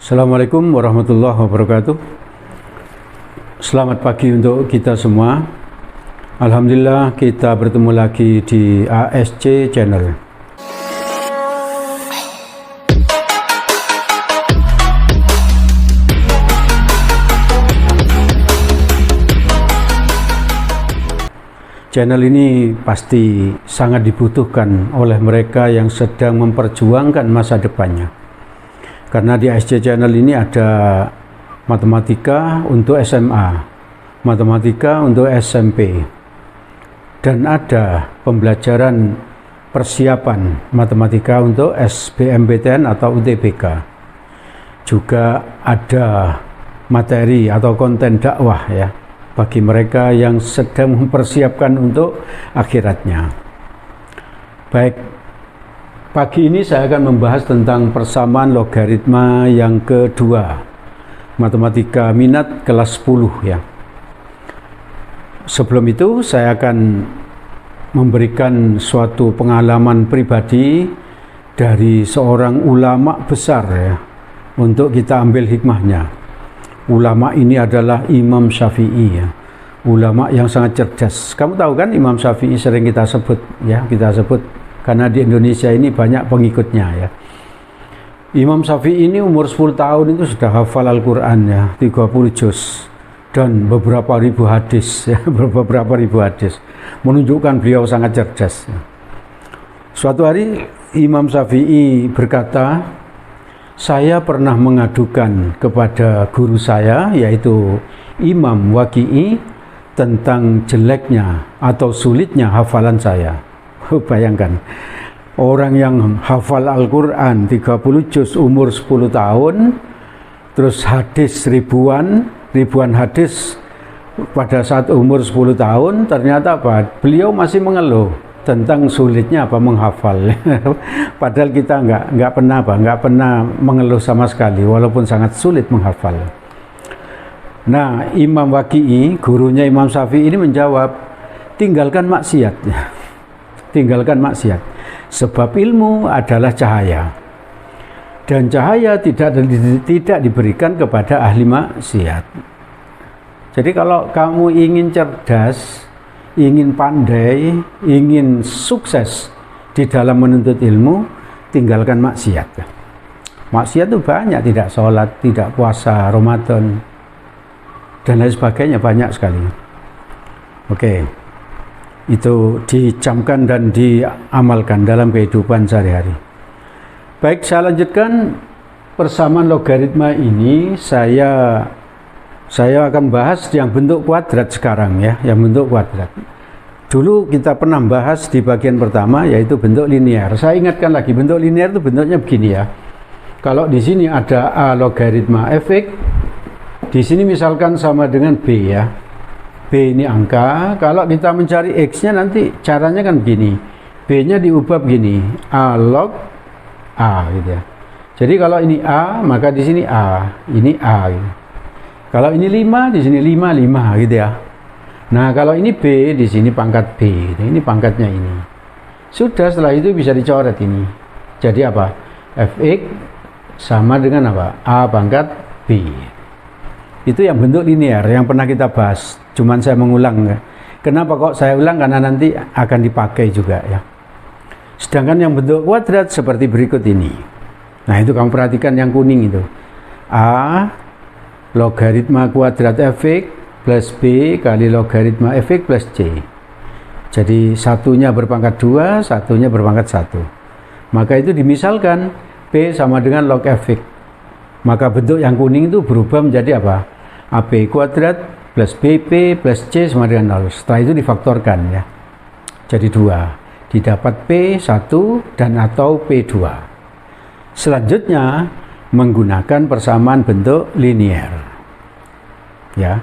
Assalamualaikum warahmatullahi wabarakatuh. Selamat pagi untuk kita semua. Alhamdulillah kita bertemu lagi di ASC Channel. Channel ini pasti sangat dibutuhkan oleh mereka yang sedang memperjuangkan masa depannya. Karena di ASC Channel ini ada matematika untuk SMA, matematika untuk SMP, dan ada pembelajaran persiapan matematika untuk SBMPTN atau UTBK. Juga ada materi atau konten dakwah ya bagi mereka yang sedang mempersiapkan untuk akhiratnya. Baik, pagi ini saya akan membahas tentang persamaan logaritma yang kedua, matematika minat kelas 10 ya. Sebelum itu saya akan memberikan suatu pengalaman pribadi dari seorang ulama besar ya, untuk kita ambil hikmahnya. Ulama ini adalah Imam Syafi'i ya, ulama yang sangat cerdas. Kamu tahu kan Imam Syafi'i sering kita sebut ya, karena di Indonesia ini banyak pengikutnya ya. Imam Syafi'i ini umur 10 tahun itu sudah hafal Al-Quran ya, 30 juz dan beberapa ribu hadis ya, menunjukkan beliau sangat cerdas ya. Suatu hari Imam Syafi'i berkata, saya pernah mengadukan kepada guru saya yaitu Imam Waqi'i tentang jeleknya atau sulitnya hafalan saya. Bayangkan, orang yang hafal Al-Quran 30 juz umur 10 tahun, terus hadis ribuan hadis pada saat umur 10 tahun, ternyata apa? Beliau masih mengeluh tentang sulitnya menghafal. Padahal kita nggak pernah mengeluh sama sekali, walaupun sangat sulit menghafal. Nah, Imam Waqi'i, gurunya Imam Syafi'i ini menjawab, tinggalkan maksiat. Tinggalkan maksiat, sebab ilmu adalah cahaya, dan cahaya tidak diberikan kepada ahli maksiat. Jadi kalau kamu ingin cerdas, ingin pandai, ingin sukses di dalam menuntut ilmu, tinggalkan maksiat. Maksiat itu banyak, tidak sholat, tidak puasa Ramadan, dan lain sebagainya, banyak sekali. Oke. Itu dicamkan dan diamalkan dalam kehidupan sehari-hari. Baik, saya lanjutkan persamaan logaritma ini. Saya akan bahas yang bentuk kuadrat sekarang ya, yang bentuk kuadrat. Dulu kita pernah bahas di bagian pertama yaitu bentuk linear. Saya ingatkan lagi, bentuk linear itu bentuknya begini ya. Kalau di sini ada A logaritma fx, di sini misalkan sama dengan B ya. B ini angka, kalau kita mencari X-nya nanti caranya kan begini, B-nya diubah begini, A log A gitu ya. Jadi kalau ini A, maka di sini A, ini A gitu. Kalau ini 5, di sini 5 gitu ya. Nah, kalau ini B, di sini pangkat B, ini pangkatnya ini. Sudah, setelah itu bisa dicoret ini. Jadi apa? Fx sama dengan apa? A pangkat B. Itu yang bentuk linear yang pernah kita bahas. Cuman saya mengulang. Kenapa kok saya ulang? Karena nanti akan dipakai juga ya. Sedangkan yang bentuk kuadrat seperti berikut ini. Nah, itu kamu perhatikan yang kuning itu. A logaritma kuadrat fx plus B kali logaritma fx plus C. Jadi satunya berpangkat 2, satunya berpangkat 1. Maka itu dimisalkan B sama dengan log fx. Maka bentuk yang kuning itu berubah menjadi apa? AB kuadrat plus BP plus C sama dengan 0. Setelah itu difaktorkan ya. Jadi 2. Didapat P1 dan atau P2. Selanjutnya menggunakan persamaan bentuk linear. Ya.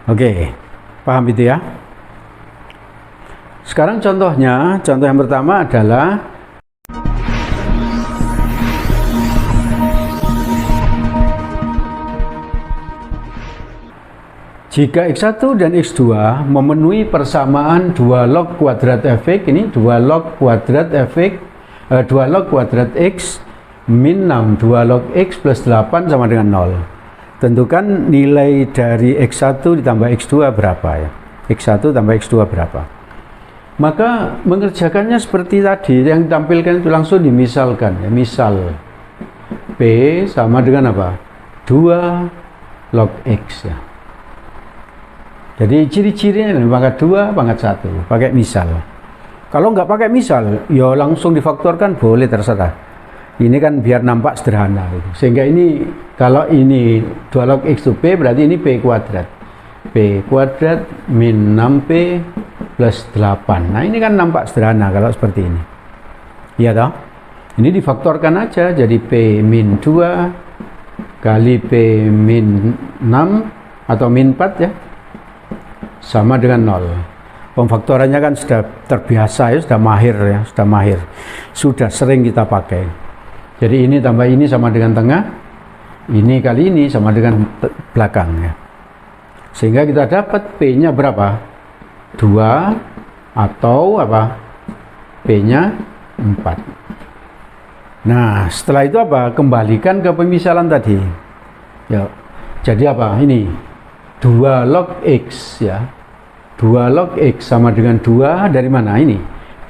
Oke. Paham itu ya? Sekarang contohnya, contoh yang pertama adalah jika X1 dan X2 memenuhi persamaan 2 log kuadrat fx, ini 2 log kuadrat fx, 2 log kuadrat X min 6, 2 log X plus 8 sama dengan 0. Tentukan nilai dari X1 ditambah X2 berapa ya. X1 tambah X2 berapa. Maka mengerjakannya seperti tadi, yang ditampilkan itu langsung dimisalkan ya. Misal P sama dengan apa? 2 log X ya. Jadi ciri-cirinya pangkat 2, pangkat 1, pakai misal. Kalau nggak pakai misal, ya langsung difaktorkan boleh, terserah. Ini kan biar nampak sederhana gitu. Sehingga ini, kalau ini 2 log X itu P, berarti ini P kuadrat. P kuadrat min 6P plus 8. Nah ini kan nampak sederhana kalau seperti ini. Iya toh? Ini difaktorkan aja, jadi P min 2 kali P min 6 atau min 4 ya, sama dengan 0. Pemfaktorannya kan sudah terbiasa ya, sudah mahir ya, sudah sering kita pakai. Jadi ini tambah ini sama dengan tengah, ini kali ini sama dengan belakang ya. Sehingga kita dapat P-nya berapa? 2 atau apa? P-nya 4. Nah, setelah itu apa? Kembalikan ke pemisalan tadi. Ya. Jadi apa? Ini 2 log X ya. 2 log X sama dengan 2 dari mana ini?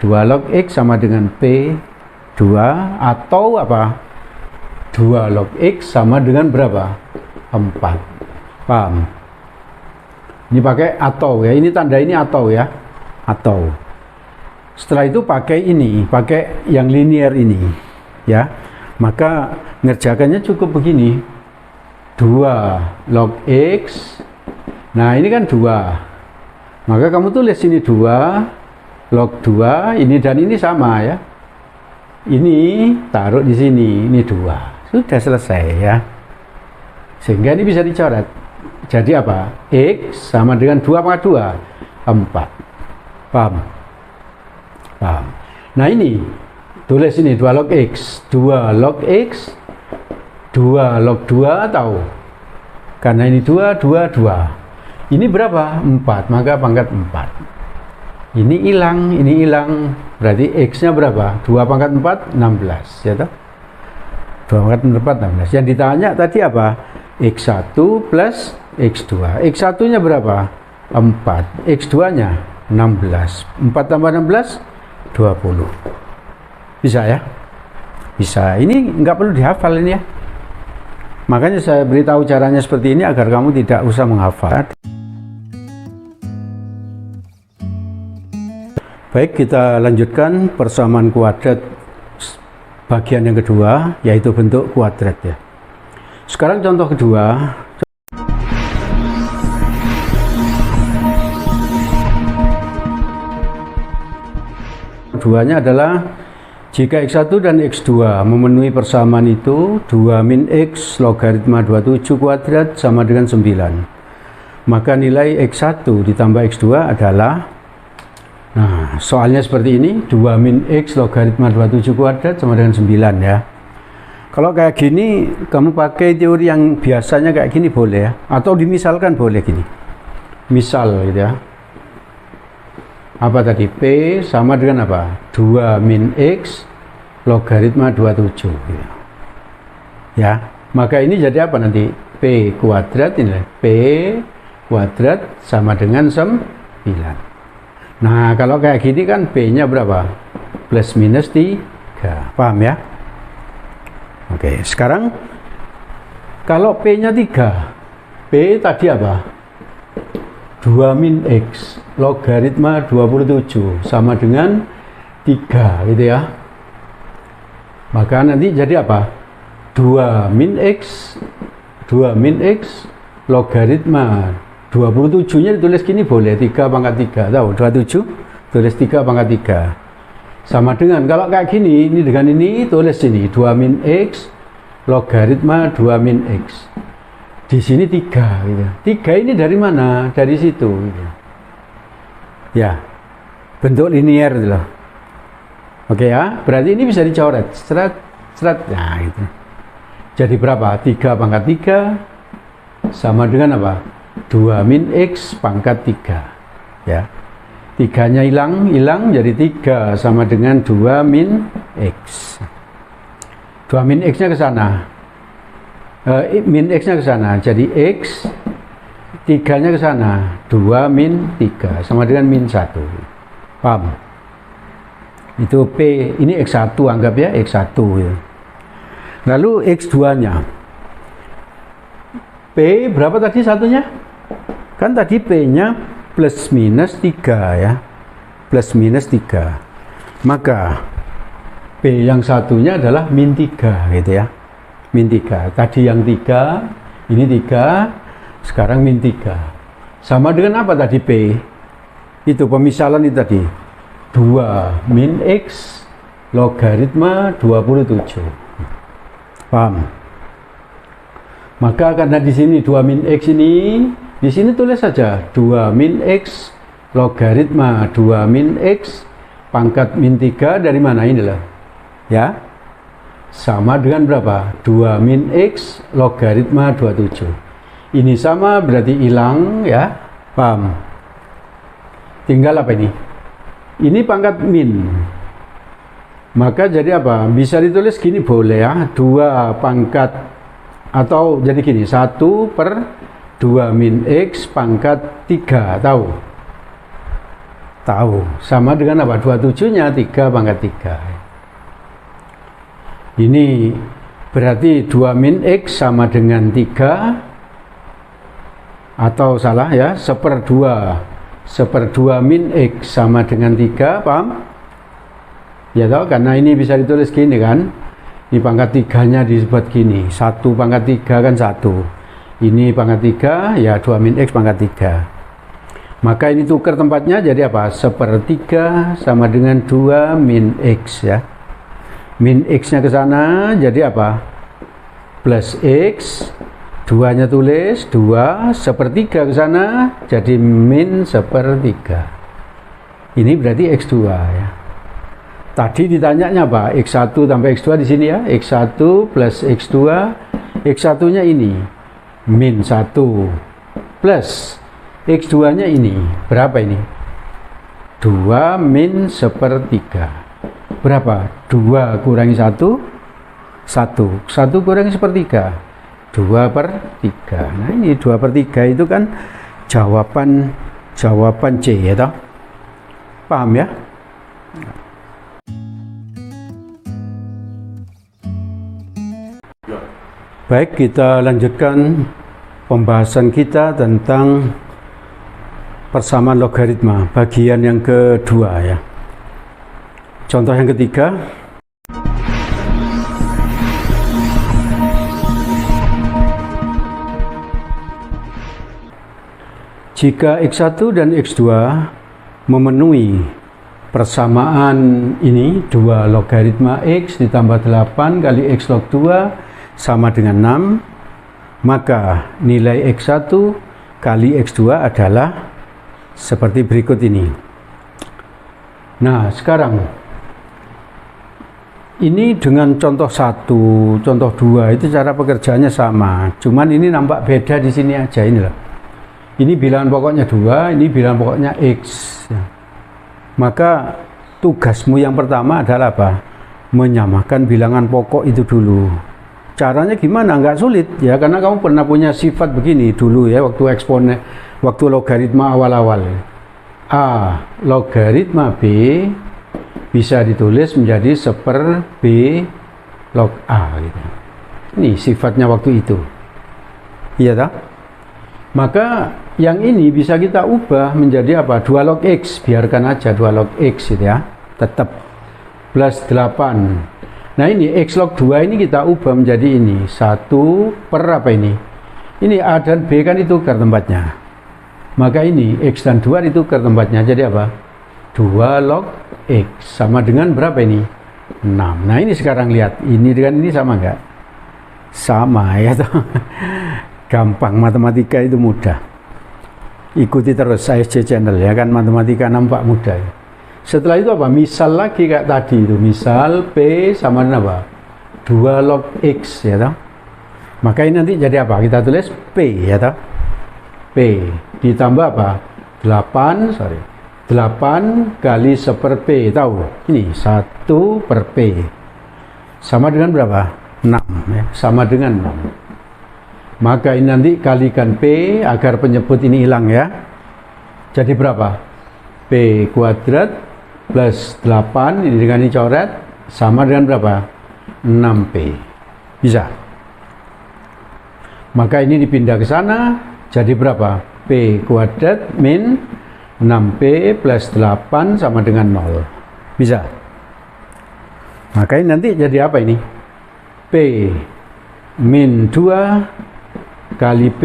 2 log X sama dengan P 2 atau apa? 2 log X sama dengan berapa? 4. Paham? Ini pakai atau ya. Ini tanda ini atau ya. Atau. Setelah itu pakai ini, pakai yang linear ini ya. Maka ngerjakannya cukup begini. 2 log X. Nah, ini kan 2. Maka kamu tulis ini 2 log 2, ini dan ini sama ya. Ini taruh di sini, ini 2. Sudah selesai ya. Sehingga ini bisa dicoret. Jadi apa? X sama dengan 2 pangkat 2, 4. Paham? Paham. Nah ini, tulis ini 2 log X. 2 log X, 2 log 2 tahu. Karena ini 2, 2, 2. Ini berapa? 4, maka pangkat 4. Ini hilang, berarti X-nya berapa? 2 pangkat 4, 16, ya toh? 2 pangkat 4, 16. Yang ditanya tadi apa? X1 plus X2. X1-nya berapa? 4. X2-nya 16. 4 tambah 16, 20. Bisa ya? Bisa. Ini nggak perlu dihafal ini ya. Makanya saya beritahu caranya seperti ini agar kamu tidak usah menghafal. Baik, kita lanjutkan persamaan kuadrat bagian yang kedua, yaitu bentuk kuadrat ya. Sekarang contoh kedua. Keduanya adalah jika X1 dan X2 memenuhi persamaan itu, 2 min X logaritma 27 kuadrat sama dengan 9. Maka nilai X1 ditambah X2 adalah, nah, soalnya seperti ini, 2 min X logaritma 27 kuadrat sama dengan 9 ya. Kalau kayak gini, kamu pakai teori yang biasanya kayak gini boleh ya. Atau dimisalkan boleh gini. Misal gitu ya. Apa tadi? P sama dengan apa? 2 min X logaritma 27 gitu. Ya, maka ini jadi apa nanti? P kuadrat ini. P kuadrat sama dengan 9. Nah, kalau kayak gini kan P-nya berapa? Plus minus 3. Paham ya? Oke, sekarang kalau P-nya 3, P tadi apa? 2 min X logaritma 27 sama dengan 3 gitu ya. Maka nanti jadi apa? 2 min X logaritma 27-nya ditulis gini boleh, 3 pangkat 3. Tahu 27 tulis 3 pangkat 3. Sama dengan kalau kayak gini, ini dengan ini tulis sini 2 min X logaritma 2 min X. Di sini 3 gitu. 3 ini dari mana? Dari situ gitu. Ya. Bentuk linear gitu loh. Oke ya, berarti ini bisa dicoret. Seret. Nah, gitu. Jadi berapa? 3 pangkat 3 sama dengan apa? 2 min X pangkat 3. Ya. 3-nya hilang jadi 3 sama dengan 2 min X. 2 min X-nya ke sana. Min X-nya ke sana. Jadi X 3-nya ke sana. 2 min 3 sama dengan min 1. Paham? Itu P, ini X1 anggap ya, X1 ya. Lalu X2-nya. P berapa tadi satunya? Kan tadi P-nya plus minus 3 ya. Plus minus 3. Maka P yang satunya adalah min 3 gitu ya. Min 3. Tadi yang 3, ini 3, sekarang min 3. Sama dengan apa tadi P? Itu pemisalan itu tadi. 2 min X logaritma 27. Paham? Maka karena di sini 2 min X ini, di sini tulis saja 2 min X logaritma 2 min X pangkat min 3 dari mana ini lah. Ya. Sama dengan berapa? 2 min X logaritma 27. Ini sama berarti hilang ya. Paham? Tinggal apa ini? Ini pangkat min. Maka jadi apa? Bisa ditulis gini boleh ya. 2 pangkat atau jadi gini 1 per 2 min X pangkat 3. Tahu? Tahu. Sama dengan apa? 27 nya 3 pangkat 3. Ini berarti 2 min X sama dengan 3, atau salah ya, 1/2 min X sama dengan 3, paham? Ya toh, karena ini bisa ditulis gini kan, ini pangkat 3 nya disebut gini, 1 pangkat 3 kan 1, ini pangkat 3 ya 2 min X pangkat 3. Maka ini tukar tempatnya jadi apa? 1/3 sama dengan 2 min X ya. Min X-nya ke sana jadi apa? Plus X, 2-nya tulis 2, 1/3 ke sana jadi min 1/3. Ini berarti X2 ya. Tadi ditanyanya apa? X1 tambah X2 di sini ya. X1 plus X2, X1-nya ini min 1 plus X2-nya ini berapa ini? 2 min 1/3. Berapa? 2 kurangi 1, 1. 1 kurangi 1/3, 2/3. Nah ini 2/3 itu kan jawaban C ya toh? Paham ya? Baik, kita lanjutkan pembahasan kita tentang persamaan logaritma bagian yang kedua ya. Contoh yang ketiga, jika X1 dan X2 memenuhi persamaan ini, 2 logaritma X ditambah 8 kali X log 2 sama dengan 6, maka nilai X1 kali X2 adalah seperti berikut ini. Nah, sekarang ini dengan contoh 1, contoh 2 itu cara pekerjaannya sama. Cuman ini nampak beda di sini aja ini loh. Ini bilangan pokoknya 2, ini bilangan pokoknya X. Maka tugasmu yang pertama adalah apa? Menyamakan bilangan pokok itu dulu. Caranya gimana? Nggak sulit ya, karena kamu pernah punya sifat begini dulu ya, waktu eksponen, waktu logaritma awal-awal. A logaritma B bisa ditulis menjadi 1/B log A gitu. Ini sifatnya waktu itu. Iya tak? Maka yang ini bisa kita ubah menjadi apa? 2 log X, biarkan aja 2 log X gitu ya. Tetap plus 8. Nah ini X log 2 ini kita ubah menjadi ini 1 per apa ini? Ini A dan B kan ditukar tempatnya. Maka ini X dan 2 ditukar tempatnya jadi apa? 2 log X sama dengan berapa ini? 6. Nah ini sekarang lihat, ini dengan ini sama enggak? Sama ya toh. Gampang, matematika itu mudah. Ikuti terus ASJ channel ya kan, matematika nampak mudah ya. Setelah itu apa? Misal lagi kayak tadi itu, misal P sama dengan apa? 2 log X ya toh. Maka ini nanti jadi apa? Kita tulis P ya toh. P ditambah apa? 8 kali 1/P, tahu? Ini 1/P sama dengan berapa? 6 ya, sama dengan 6. Maka ini nanti kalikan P agar penyebut ini hilang ya. Jadi berapa? P kuadrat plus 8 ini dengan dicoret sama dengan berapa? 6P. Bisa. Maka ini dipindah ke sana jadi berapa? P kuadrat min 6P plus 8 sama dengan 0. Bisa. Maka ini nanti jadi apa ini? P min 2 kali P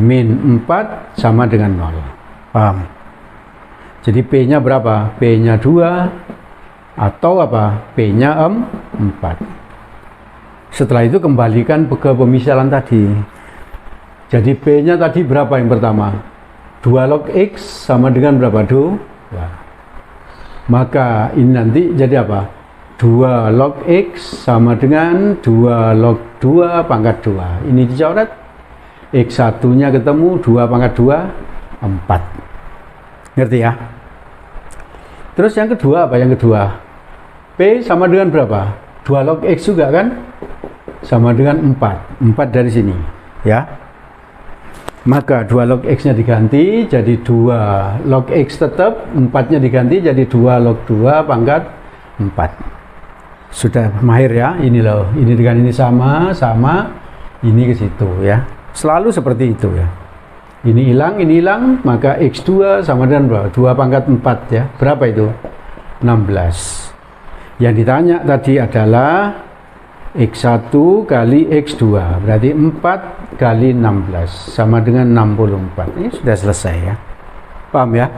min 4 sama dengan 0. Paham? Jadi P-nya berapa? P-nya 2 atau apa? P-nya 4. Setelah itu kembalikan ke pemisalan tadi. Jadi P-nya tadi berapa yang pertama? 2 log X sama dengan berapa? 2. Maka ini nanti jadi apa? 2 log X sama dengan 2 log 2 pangkat 2. Ini dicoret. X1 nya ketemu 2 pangkat 2 4. Ngerti ya? Terus yang kedua apa? Yang kedua P sama dengan berapa? 2 log X juga kan? Sama dengan 4. 4 dari sini ya. Maka 2 log X nya diganti jadi 2 log X tetap, 4 nya diganti jadi 2 log 2 pangkat 4. Sudah mahir ya, ini loh, ini dengan ini sama, ini ke situ ya. Selalu seperti itu ya. Ini hilang, maka X2 sama dengan berapa? 2 pangkat 4 ya. Berapa itu? 16. Yang ditanya tadi adalah X1 kali X2, berarti 4 kali 16 sama dengan 64. Ini sudah selesai ya. Paham ya?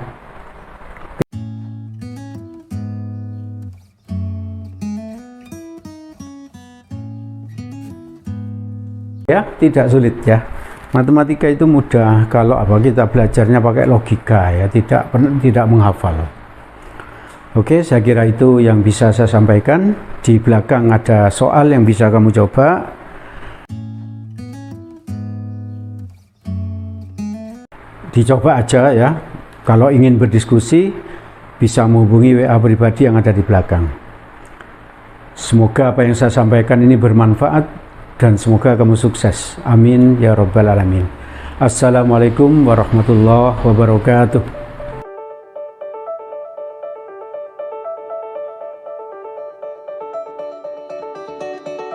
Ya, tidak sulit ya. Matematika itu mudah kalau apa kita belajarnya pakai logika ya, tidak menghafal. Oke, saya kira itu yang bisa saya sampaikan. Di belakang ada soal yang bisa kamu coba. Dicoba aja ya. Kalau ingin berdiskusi bisa menghubungi WA pribadi yang ada di belakang. Semoga apa yang saya sampaikan ini bermanfaat dan semoga kamu sukses. Amin ya rabbal alamin. Assalamualaikum warahmatullahi wabarakatuh.